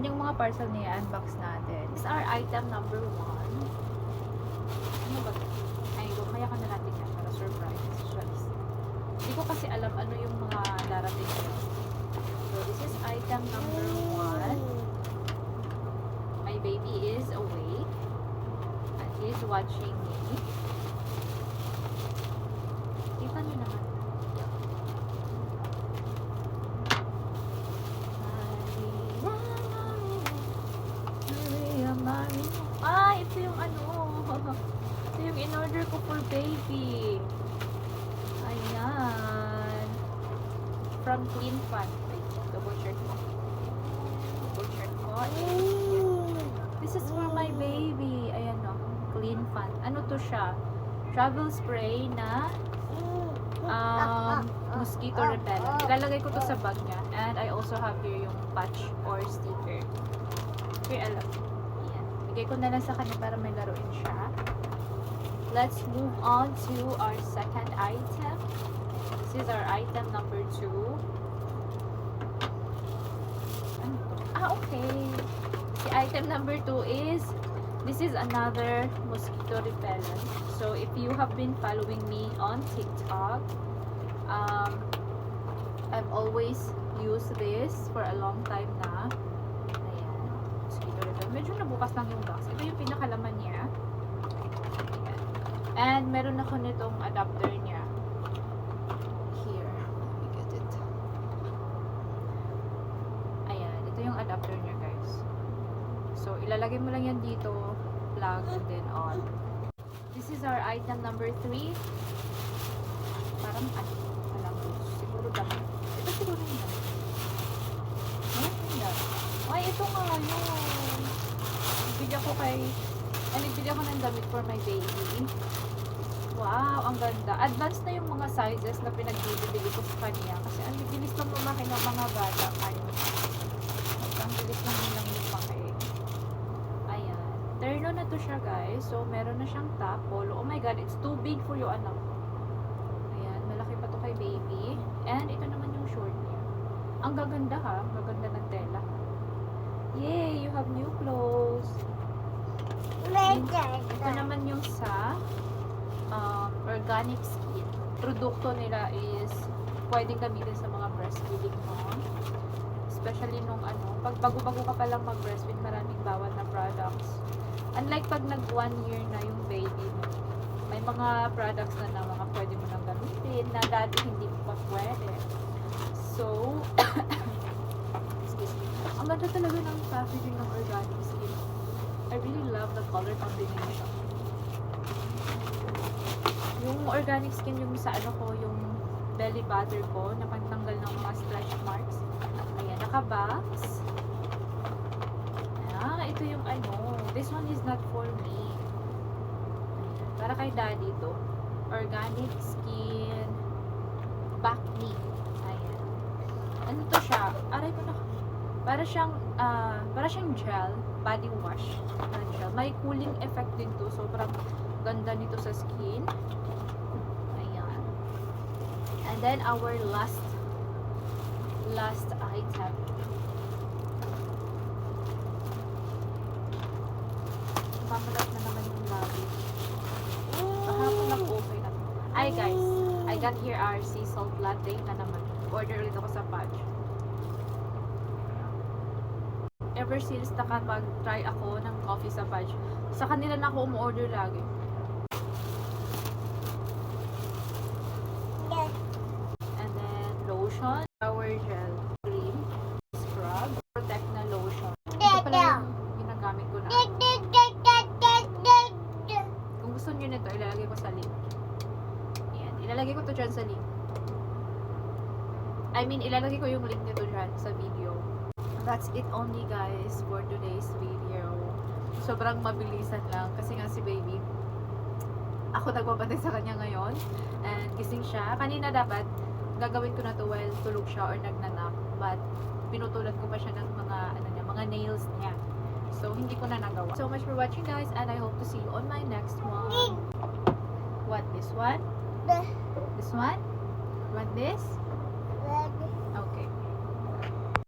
Ayan yung mga parcel niya, unbox natin. This is our item number 1. Ano ba ito? Ay, kaya ka na natin yan para surprise. Hindi ko kasi alam ano yung mga darating niya. So, this is item number 1. My baby is awake. And he's watching me. Kita niyo naman. Ah, ito yung ano. Ito yung in-order ko for baby. Ayan. From Clean Fun. Wait, double check mo. Double check mo. This is for my baby. Ayan o. Clean Fun. Ano to siya? Travel spray na mosquito repellent. Ilalagay ko to sa bag niya. And I also have here yung patch or sticker. Okay, alam. Ayan. Bigay ko na lang sa kanya para may laruin siya. Let's move on to our second item. This is our item number 2. Ano to? Ah, okay. The item number 2 is, this is another mosquito repellent. So, if you have been following me on TikTok, I've always used this for a long time na. Ayan. Mosquito repellent. Medyo nabukas lang yung box. Ito yung pinakalaman niya. Ayan. And meron ako nitong adapter niya. Here. Let me get it. Ayan. Ito yung adapter niya, guys. So, ilalagay mo lang yan dito. Plug and then on. This is our item number 3. Parang alam ko. Siguro dami. Ito siguro yung dami. Ay, ito nga yun. Nagbili ako ng damit for my baby. Wow, ang ganda. Advanced na yung mga sizes na pinagbibili ko sa kanya. Kasi ang bilis lang lumaki ng mga bata. Ayun. Ang bilis lang nilang lumaki. Ayan. Terno na to siya, guys. So, meron na siyang top, polo. Oh my God, it's too big for your anak. Ayan, malaki pa to kay baby. And ito naman yung short niya. Ang gaganda ha. Ang gaganda ng tela. Yay! You have new clothes. Ito naman yung sa organic skin. Produkto nila is pwedeng gamitin sa mga breastfeeding mo. Especially nung pag bago-bago ka palang mag-breastfeed, maraming bawal na products. Unlike pag nag 1 year na yung baby mo, may mga products na mga pwede mo nang gamitin na dati hindi mo pa pwede. So, excuse me. Ang ganda talaga ng packaging ng organic skin. I really love the color combination. Yung organic skin, yung sa yung belly button ko, na pantanggal ng mga stretch marks. Ayan, naka-box. Ah, ito yung this one is not for me. Ayan, para kay daddy to. Organic skin back knee. Ayan. Ano to siya? Aray ko na. Para siyang gel, body wash. Gel. May cooling effect din to. Sobrang ganda nito sa skin. Ayan. And then our last item. Mamalat na naman yung labi. Kahapon lang okay na. Ay guys, I got here our sea salt latte na naman. Order ulit ako sa Fudge. Ever since nakapag-try ako ng coffee sa Fudge, sa kanila na ako umu-order lagi. And then lotion, shower gel, cream, scrub, protect na lotion. Ito pala yung ginagamit ko na. Kung gusto nyo nito, ilalagay ko sa link. Ayan, ilalagay ko to dyan sa link. Ilalagay ko yung link nito dyan sa video. That's it only guys for today's video. Sobrang mabilisan lang kasi nga si baby, ako nagpapatay sa kanya ngayon and gising siya. Kanina dapat gagawin ko na to while tulog siya or nagnanap, but pinutulan ko pa siya ng mga nails niya. So hindi ko na nagawa. So much for watching guys, and I hope to see you on my next one. What, this one? This one? Want this?